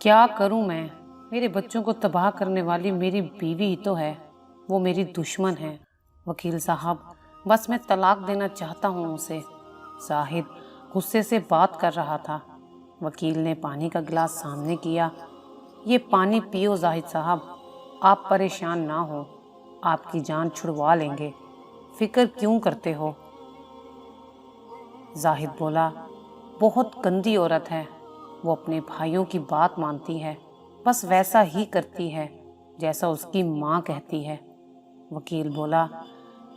क्या करूं मैं? मेरे बच्चों को तबाह करने वाली मेरी बीवी ही तो है, वो मेरी दुश्मन है। वकील साहब, बस मैं तलाक देना चाहता हूं उसे। जाहिद गुस्से से बात कर रहा था। वकील ने पानी का गिलास सामने किया। ये पानी पियो जाहिद साहब, आप परेशान ना हो, आपकी जान छुड़वा लेंगे, फिक्र क्यों करते हो? जाहिद बोला, बहुत गंदी औरत है, वो अपने भाइयों की बात मानती है, बस वैसा ही करती है जैसा उसकी माँ कहती है। वकील बोला,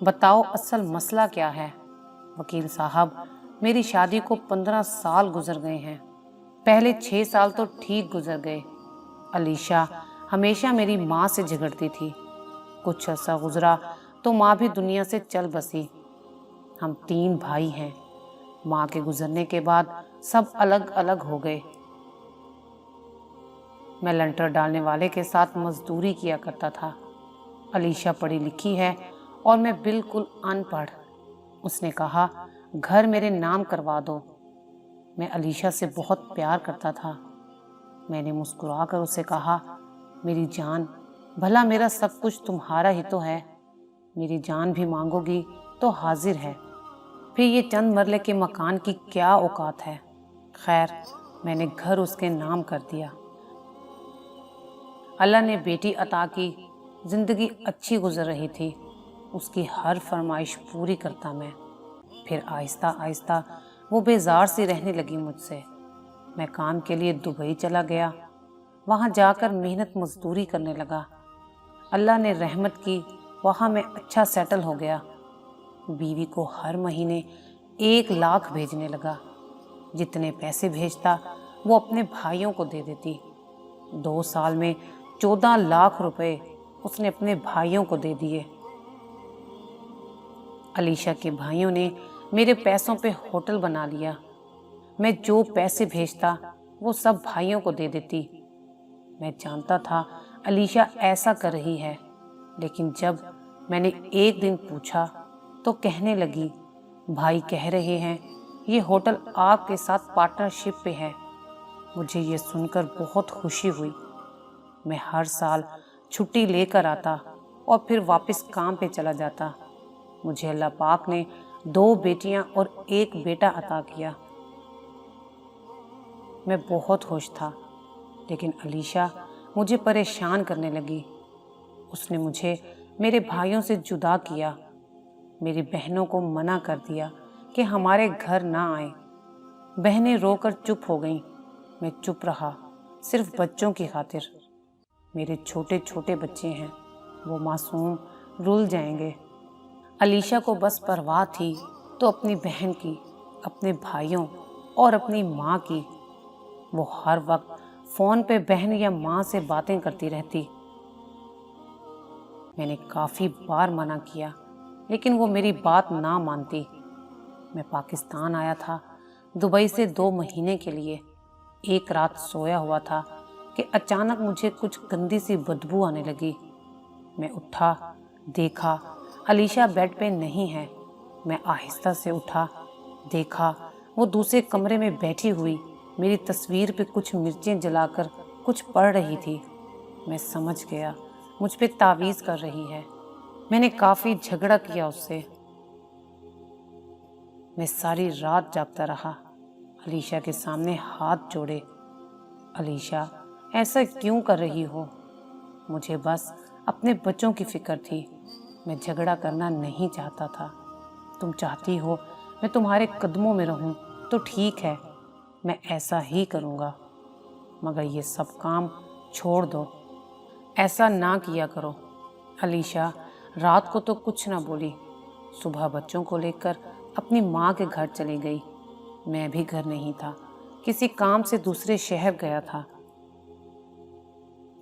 बताओ असल मसला क्या है? वकील साहब, मेरी शादी को 15 साल गुजर गए हैं। पहले 6 साल तो ठीक गुजर गए। अलीशा हमेशा मेरी माँ से झगड़ती थी। कुछ अर्सा गुजरा तो माँ भी दुनिया से चल बसी। हम 3 भाई हैं। माँ के गुजरने के बाद सब अलग अलग हो गए। मैं लंटर डालने वाले के साथ मजदूरी किया करता था। अलीशा पढ़ी लिखी है और मैं बिल्कुल अनपढ़। उसने कहा, घर मेरे नाम करवा दो। मैं अलीशा से बहुत प्यार करता था। मैंने मुस्कुराकर उसे कहा, मेरी जान, भला मेरा सब कुछ तुम्हारा ही तो है। मेरी जान भी मांगोगी तो हाजिर है। फिर ये चंद मरले के मकान की क्या औकात है। खैर, मैंने घर उसके नाम कर दिया। अल्लाह ने बेटी अता की। जिंदगी अच्छी गुजर रही थी। उसकी हर फरमाइश पूरी करता मैं। फिर आहिस्ता आहिस्ता वो बेजार सी रहने लगी मुझसे। मैं काम के लिए दुबई चला गया। वहाँ जाकर मेहनत मजदूरी करने लगा। अल्लाह ने रहमत की, वहाँ मैं अच्छा सेटल हो गया। बीवी को हर महीने 1 लाख भेजने लगा। जितने पैसे भेजता वो अपने भाइयों को दे देती। 2 साल में 14 लाख रुपए उसने अपने भाइयों को दे दिए। अलीशा के भाइयों ने मेरे पैसों पे होटल बना लिया। मैं जो पैसे भेजता वो सब भाइयों को दे देती। मैं जानता था अलीशा ऐसा कर रही है, लेकिन जब मैंने एक दिन पूछा तो कहने लगी, भाई कह रहे हैं ये होटल आपके साथ पार्टनरशिप पे है। मुझे ये सुनकर बहुत खुशी हुई। मैं हर साल छुट्टी लेकर आता और फिर वापस काम पे चला जाता। मुझे अल्लाह पाक ने 2 बेटियां और 1 बेटा अता किया। मैं बहुत खुश था, लेकिन अलीशा मुझे परेशान करने लगी। उसने मुझे मेरे भाइयों से जुदा किया। मेरी बहनों को मना कर दिया कि हमारे घर ना आए। बहनें रोकर चुप हो गईं। मैं चुप रहा, सिर्फ बच्चों की खातिर। मेरे छोटे छोटे बच्चे हैं, वो मासूम रुल जाएंगे। अलीशा को बस परवाह थी तो अपनी बहन की, अपने भाइयों और अपनी माँ की। वो हर वक्त फ़ोन पे बहन या माँ से बातें करती रहती। मैंने काफ़ी बार मना किया, लेकिन वो मेरी बात ना मानती। मैं पाकिस्तान आया था दुबई से 2 महीने के लिए। एक रात सोया हुआ था कि अचानक मुझे कुछ गंदी सी बदबू आने लगी। मैं उठा, देखा अलीशा बेड पे नहीं है। मैं आहिस्ता से उठा, देखा वो दूसरे कमरे में बैठी हुई मेरी तस्वीर पे कुछ मिर्चें जलाकर कुछ पढ़ रही थी। मैं समझ गया मुझ पे तावीज़ कर रही है। मैंने काफ़ी झगड़ा किया उससे। मैं सारी रात जागता रहा, अलीशा के सामने हाथ जोड़े। अलीशा, ऐसा क्यों कर रही हो? मुझे बस अपने बच्चों की फिक्र थी। मैं झगड़ा करना नहीं चाहता था। तुम चाहती हो मैं तुम्हारे कदमों में रहूं तो ठीक है, मैं ऐसा ही करूँगा, मगर ये सब काम छोड़ दो। ऐसा ना किया करो। अलीशा रात को तो कुछ ना बोली। सुबह बच्चों को लेकर अपनी माँ के घर चली गई। मैं भी घर नहीं था, किसी काम से दूसरे शहर गया था।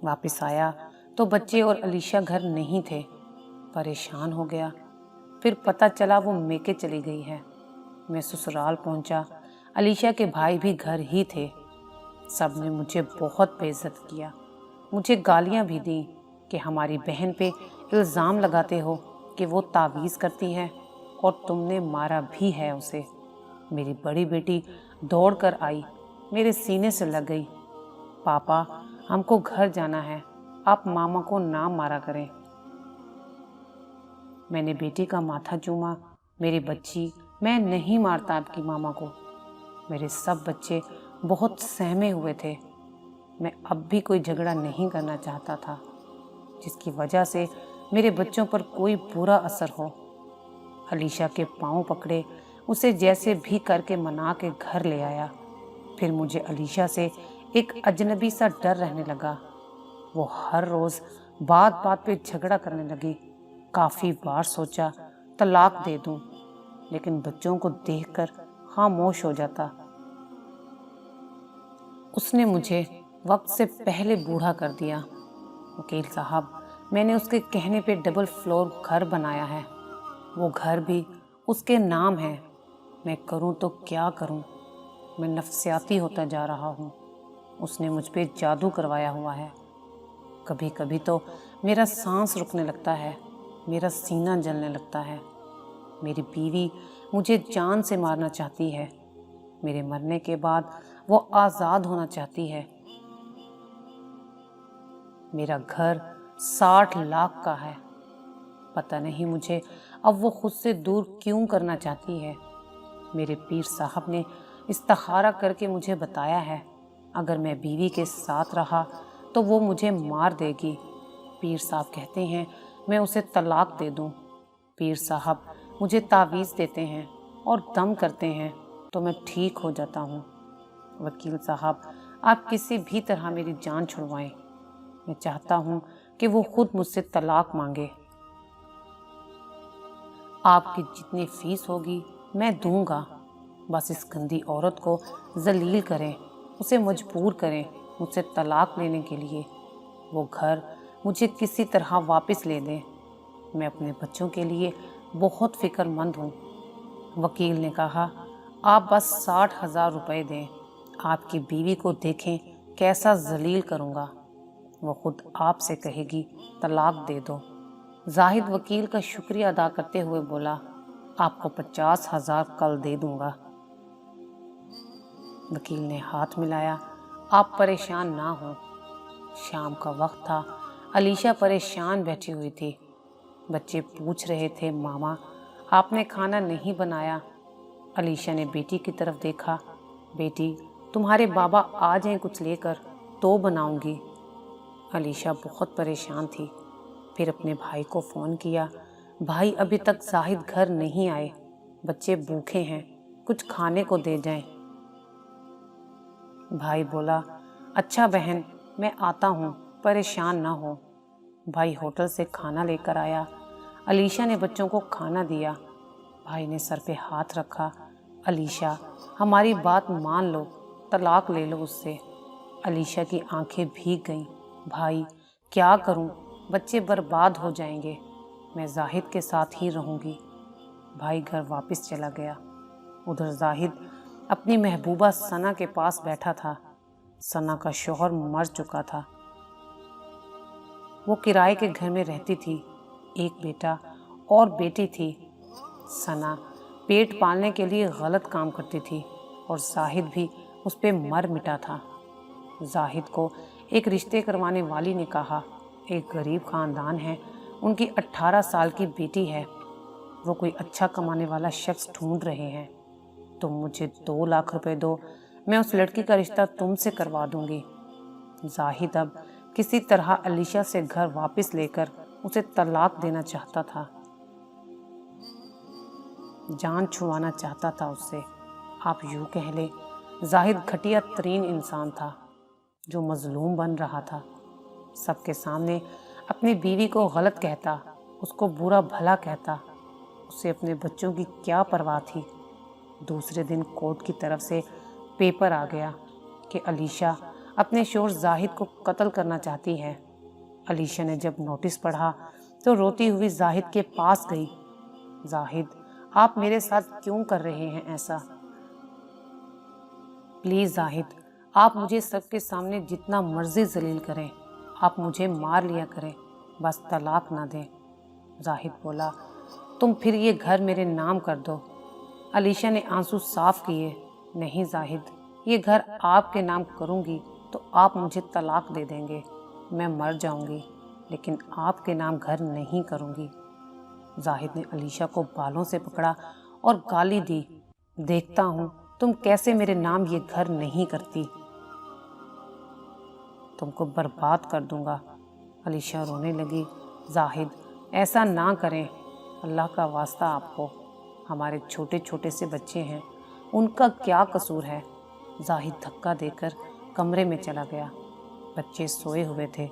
वापस आया तो बच्चे और अलीशा घर नहीं थे। परेशान हो गया। फिर पता चला वो मेके चली गई है। मैं ससुराल पहुंचा। अलीशा के भाई भी घर ही थे। सब ने मुझे बहुत बेइज्जत किया। मुझे गालियां भी दी कि हमारी बहन पे इल्ज़ाम लगाते हो कि वो तावीज़ करती है, और तुमने मारा भी है उसे। मेरी बड़ी बेटी दौड़ कर आई, मेरे सीने से लग गई। पापा, हमको घर जाना है, आप मामा को ना मारा करें। मैंने बेटी का माथा चूमा। मेरी बच्ची, मैं नहीं मारता आपकी मामा को। मेरे सब बच्चे बहुत सहमे हुए थे। मैं अब भी कोई झगड़ा नहीं करना चाहता था जिसकी वजह से मेरे बच्चों पर कोई बुरा असर हो। अलीशा के पांव पकड़े, उसे जैसे भी करके मना के घर ले आया। फिर मुझे अलीशा से एक अजनबी सा डर रहने लगा। वो हर रोज बात बात पे झगड़ा करने लगी। काफी बार सोचा तलाक दे दूं, लेकिन बच्चों को देखकर खामोश हो जाता। उसने मुझे वक्त से पहले बूढ़ा कर दिया। वकील साहब, मैंने उसके कहने पे डबल फ्लोर घर बनाया है। वो घर भी उसके नाम है। मैं करूं तो क्या करूं? मैं नफसियाती होता जा रहा हूं। उसने मुझ पे जादू करवाया हुआ है। कभी कभी तो मेरा सांस रुकने लगता है, मेरा सीना जलने लगता है। मेरी बीवी मुझे जान से मारना चाहती है। मेरे मरने के बाद वो आज़ाद होना चाहती है। मेरा घर 60 लाख का है। पता नहीं मुझे अब वो खुद से दूर क्यों करना चाहती है। मेरे पीर साहब ने इस्तिखारा करके मुझे बताया है, अगर मैं बीवी के साथ रहा तो वो मुझे मार देगी। पीर साहब कहते हैं मैं उसे तलाक दे दूं। पीर साहब मुझे तावीज़ देते हैं और दम करते हैं तो मैं ठीक हो जाता हूँ। वकील साहब, आप किसी भी तरह मेरी जान छुड़वाएं। मैं चाहता हूँ कि वो खुद मुझसे तलाक मांगे। आपकी जितनी फीस होगी मैं दूंगा। बस इस गंदी औरत को जलील करें, उसे मजबूर करें मुझसे तलाक लेने के लिए। वो घर मुझे किसी तरह वापस ले दें। मैं अपने बच्चों के लिए बहुत फिक्रमंद हूँ। वकील ने कहा, आप बस 60,000 रुपये दें। आपकी बीवी को देखें कैसा जलील करूँगा। वो खुद आपसे कहेगी तलाक दे दो। जाहिद वकील का शुक्रिया अदा करते हुए बोला, आपको 50,000 कल दे दूंगा। वकील ने हाथ मिलाया, आप परेशान ना हो। शाम का वक्त था। अलीशा परेशान बैठी हुई थी। बच्चे पूछ रहे थे, मामा आपने खाना नहीं बनाया? अलीशा ने बेटी की तरफ देखा। बेटी, तुम्हारे बाबा आ जाएं कुछ लेकर तो बनाऊंगी। अलीशा बहुत परेशान थी। फिर अपने भाई को फ़ोन किया। भाई, अभी तक जाहिद घर नहीं आए, बच्चे भूखे हैं, कुछ खाने को दे जाएं। भाई बोला, अच्छा बहन, मैं आता हूँ, परेशान ना हो। भाई होटल से खाना लेकर आया। अलीशा ने बच्चों को खाना दिया। भाई ने सर पे हाथ रखा। अलीशा, हमारी बात मान लो, तलाक ले लो उससे। अलीशा की आंखें भीग गईं। भाई, क्या करूं? बच्चे बर्बाद हो जाएंगे। मैं जाहिद के साथ ही रहूंगी। भाई घर वापस चला गया। उधर जाहिद अपनी महबूबा सना के पास बैठा था। सना का शौहर मर चुका था। वो किराए के घर में रहती थी। एक बेटा और बेटी थी। सना पेट पालने के लिए गलत काम करती थी और जाहिद भी उस पे मर मिटा था। जाहिद को एक रिश्ते करवाने वाली ने कहा, एक गरीब खानदान है, उनकी 18 साल की बेटी है, वो कोई अच्छा कमाने वाला शख्स ढूंढ रहे हैं। तुम मुझे 2 लाख रुपए दो, मैं उस लड़की का रिश्ता तुमसे करवा दूंगी। जाहिद अब किसी तरह अलीशा से घर वापस लेकर उसे तलाक देना चाहता था। जान छुड़वाना चाहता था उससे। आप यूँ कह ले, जाहिद घटिया तरीन इंसान था जो मजलूम बन रहा था। सबके सामने अपनी बीवी को गलत कहता, उसको बुरा भला कहता। उसे अपने बच्चों की क्या परवाह थी। दूसरे दिन कोर्ट की तरफ से पेपर आ गया कि अलीशा अपने शोहर जाहिद को कत्ल करना चाहती है। अलीशा ने जब नोटिस पढ़ा तो रोती हुई जाहिद के पास गई। जाहिद, आप मेरे साथ क्यों कर रहे हैं ऐसा? प्लीज़ जाहिद, आप मुझे सबके सामने जितना मर्जी जलील करें, आप मुझे मार लिया करें, बस तलाक ना दें। जाहिद बोला, तुम फिर ये घर मेरे नाम कर दो। अलीशा ने आंसू साफ किए। नहीं जाहिद, ये घर आपके नाम करूँगी, تو آپ مجھے طلاق دے دیں گے، میں مر جاؤں گی، لیکن آپ کے نام گھر نہیں کروں گی۔ زاہد نے علیشہ کو بالوں سے پکڑا اور گالی دی، دیکھتا ہوں تم کیسے میرے نام یہ گھر نہیں کرتی، تم کو برباد کر دوں گا۔ علیشہ رونے لگی، زاہد ایسا نہ کریں، اللہ کا واسطہ آپ کو، ہمارے چھوٹے چھوٹے سے بچے ہیں، ان کا کیا قصور ہے۔ زاہد دھکا دے کر کمرے میں چلا گیا۔ بچے سوئے ہوئے تھے۔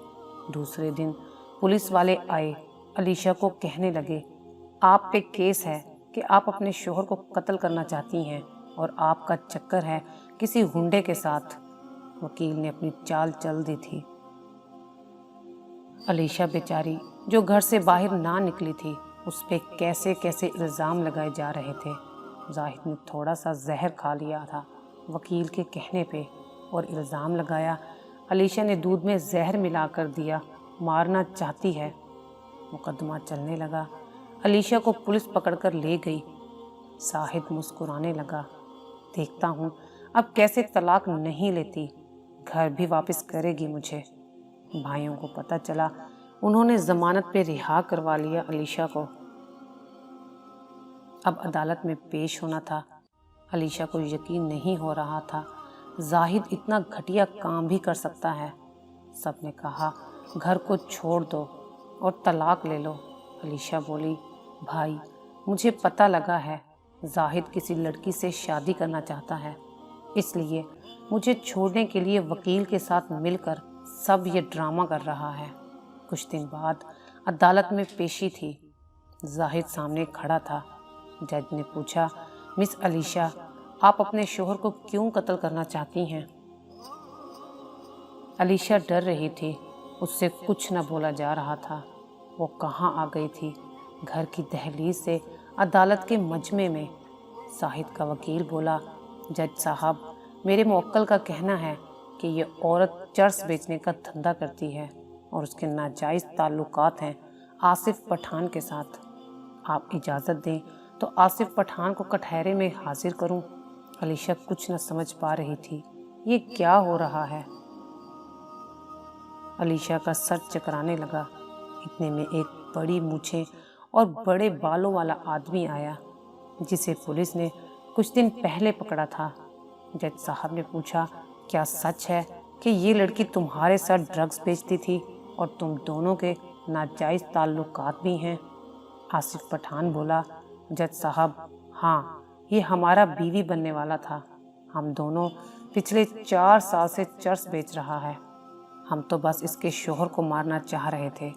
دوسرے دن پولیس والے آئے، علیشہ کو کہنے لگے، آپ پہ کیس ہے کہ آپ اپنے شوہر کو قتل کرنا چاہتی ہیں اور آپ کا چکر ہے کسی گنڈے کے ساتھ۔ وکیل نے اپنی چال چل دی تھی۔ علیشہ بیچاری جو گھر سے باہر نہ نکلی تھی، اس پہ کیسے کیسے الزام لگائے جا رہے تھے۔ زاہد نے تھوڑا سا زہر کھا لیا تھا وکیل کے کہنے پہ اور الزام لگایا علیشہ نے دودھ میں زہر ملا کر دیا، مارنا چاہتی ہے۔ مقدمہ چلنے لگا۔ علیشہ کو پولیس پکڑ کر لے گئی۔ زاہد مسکرانے لگا، دیکھتا ہوں اب کیسے طلاق نہیں لیتی، گھر بھی واپس کرے گی مجھے۔ بھائیوں کو پتہ چلا، انہوں نے ضمانت پہ رہا کروا لیا علیشہ کو۔ اب عدالت میں پیش ہونا تھا۔ علیشہ کو یقین نہیں ہو رہا تھا زاہد اتنا گھٹیا کام بھی کر سکتا ہے۔ سب نے کہا گھر کو چھوڑ دو اور طلاق لے لو۔ علیشہ بولی، بھائی مجھے پتہ لگا ہے زاہد کسی لڑکی سے شادی کرنا چاہتا ہے، اس لیے مجھے چھوڑنے کے لیے وکیل کے ساتھ مل کر سب یہ ڈرامہ کر رہا ہے۔ کچھ دن بعد عدالت میں پیشی تھی۔ زاہد سامنے کھڑا تھا۔ جج نے پوچھا، مس علیشہ آپ اپنے شوہر کو کیوں قتل کرنا چاہتی ہیں؟ علیشہ ڈر رہی تھی، اس سے کچھ نہ بولا جا رہا تھا۔ وہ کہاں آ گئی تھی؟ گھر کی دہلیز سے عدالت کے مجمع میں۔ زاہد کا وکیل بولا، جج صاحب میرے موکل کا کہنا ہے کہ یہ عورت چرس بیچنے کا دھندا کرتی ہے اور اس کے ناجائز تعلقات ہیں آصف پٹھان کے ساتھ۔ آپ اجازت دیں تو آصف پٹھان کو کٹہرے میں حاضر کروں۔ علیشہ کچھ نہ سمجھ پا رہی تھی، یہ کیا ہو رہا ہے؟ علیشہ کا سر چکرانے لگا۔ اتنے میں ایک بڑی مونچھیں اور بڑے بالوں والا آدمی آیا، جسے پولیس نے کچھ دن پہلے پکڑا تھا۔ جج صاحب نے پوچھا، کیا سچ ہے کہ یہ لڑکی تمہارے ساتھ ڈرگز بیچتی تھی اور تم دونوں کے ناجائز تعلقات بھی ہیں؟ آصف پٹھان بولا، جج صاحب ہاں، یہ ہمارا بیوی بننے والا تھا، ہم دونوں پچھلے 4 سال سے چرس بیچ رہا ہے، ہم تو بس اس کے شوہر کو مارنا چاہ رہے تھے۔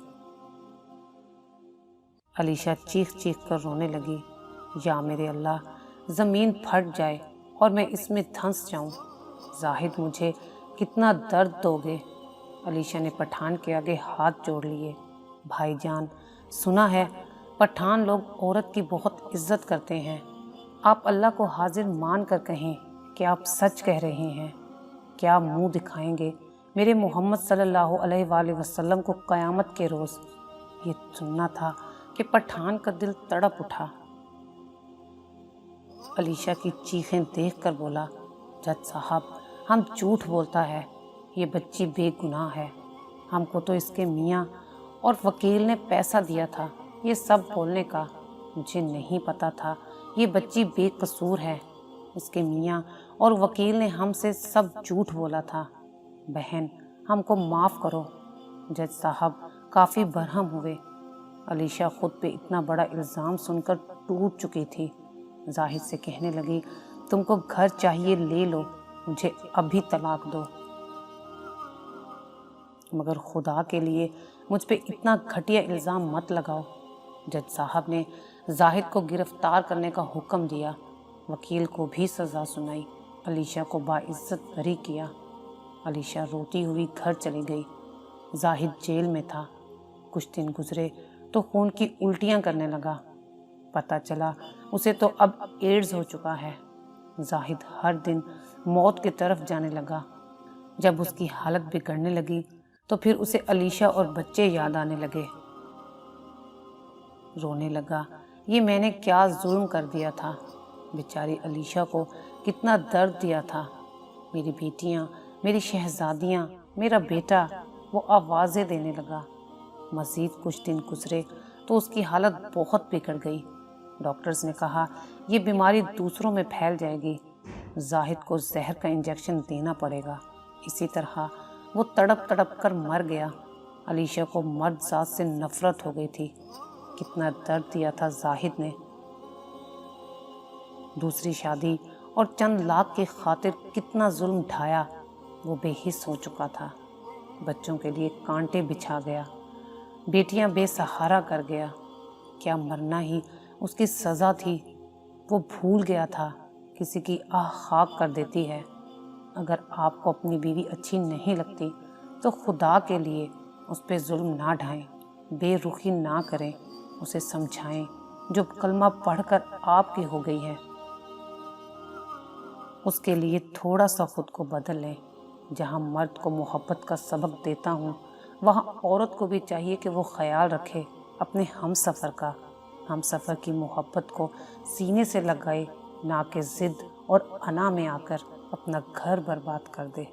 علیشہ چیخ چیخ کر رونے لگی، یا میرے اللہ، زمین پھٹ جائے اور میں اس میں دھنس جاؤں، زاہد مجھے کتنا درد دو گے۔ علیشہ نے پٹھان کے آگے ہاتھ جوڑ لیے، بھائی جان سنا ہے پٹھان لوگ عورت کی بہت عزت کرتے ہیں، آپ اللہ کو حاضر مان کر کہیں کہ آپ سچ کہہ رہے ہیں، کیا منہ دکھائیں گے میرے محمد صلی اللہ علیہ وآلہ وسلم کو قیامت کے روز؟ یہ سننا تھا کہ پٹھان کا دل تڑپ اٹھا۔ علیشہ کی چیخیں دیکھ کر بولا، جج صاحب ہم جھوٹ بولتا ہے، یہ بچی بے گناہ ہے، ہم کو تو اس کے میاں اور وکیل نے پیسہ دیا تھا یہ سب بولنے کا، مجھے نہیں پتا تھا یہ بچی بے قصور ہے، اس کے میاں اور وکیل نے ہم سے سب جھوٹ بولا تھا، بہن ہم کو معاف کرو۔ جج صاحب کافی برہم ہوئے۔ علیشہ خود پہ اتنا بڑا الزام سن کر ٹوٹ چکی تھی۔ زاہد سے کہنے لگی، تم کو گھر چاہیے لے لو، مجھے ابھی طلاق دو، مگر خدا کے لیے مجھ پہ اتنا گھٹیا الزام مت لگاؤ۔ جج صاحب نے زاہد کو گرفتار کرنے کا حکم دیا، وکیل کو بھی سزا سنائی، علیشہ کو باعزت بری کیا۔ علیشہ روتی ہوئی گھر چلی گئی۔ زاہد جیل میں تھا۔ کچھ دن گزرے تو خون کی الٹیاں کرنے لگا، پتہ چلا اسے تو اب ایڈز ہو چکا ہے۔ زاہد ہر دن موت کی طرف جانے لگا۔ جب اس کی حالت بگڑنے لگی تو پھر اسے علیشہ اور بچے یاد آنے لگے۔ رونے لگا، یہ میں نے کیا ظلم کر دیا تھا، بیچاری علیشہ کو کتنا درد دیا تھا، میری بیٹیاں میری شہزادیاں، میرا بیٹا، وہ آوازیں دینے لگا۔ مزید کچھ دن گزرے تو اس کی حالت بہت بگڑ گئی۔ ڈاکٹرز نے کہا یہ بیماری دوسروں میں پھیل جائے گی، زاہد کو زہر کا انجیکشن دینا پڑے گا۔ اسی طرح وہ تڑپ تڑپ کر مر گیا۔ علیشہ کو مرد ذات سے نفرت ہو گئی تھی۔ کتنا درد دیا تھا زاہد نے، دوسری شادی اور چند لاکھ کی خاطر کتنا ظلم ڈھایا۔ وہ بے حس ہو چکا تھا، بچوں کے لیے کانٹے بچھا گیا، بیٹیاں بے سہارا کر گیا۔ کیا مرنا ہی اس کی سزا تھی؟ وہ بھول گیا تھا کسی کی آہ خاک کر دیتی ہے۔ اگر آپ کو اپنی بیوی اچھی نہیں لگتی تو خدا کے لیے اس پہ ظلم نہ ڈھائیں، بے رخی نہ کریں، اسے سمجھائیں جو کلمہ پڑھ کر آپ کی ہو گئی ہے۔ اس کے لیے تھوڑا سا خود کو بدل لیں۔ جہاں مرد کو محبت کا سبق دیتا ہوں، وہاں عورت کو بھی چاہیے کہ وہ خیال رکھے اپنے ہم سفر کا، ہم سفر کی محبت کو سینے سے لگائے، نہ کہ ضد اور انا میں آ کر اپنا گھر برباد کر دے۔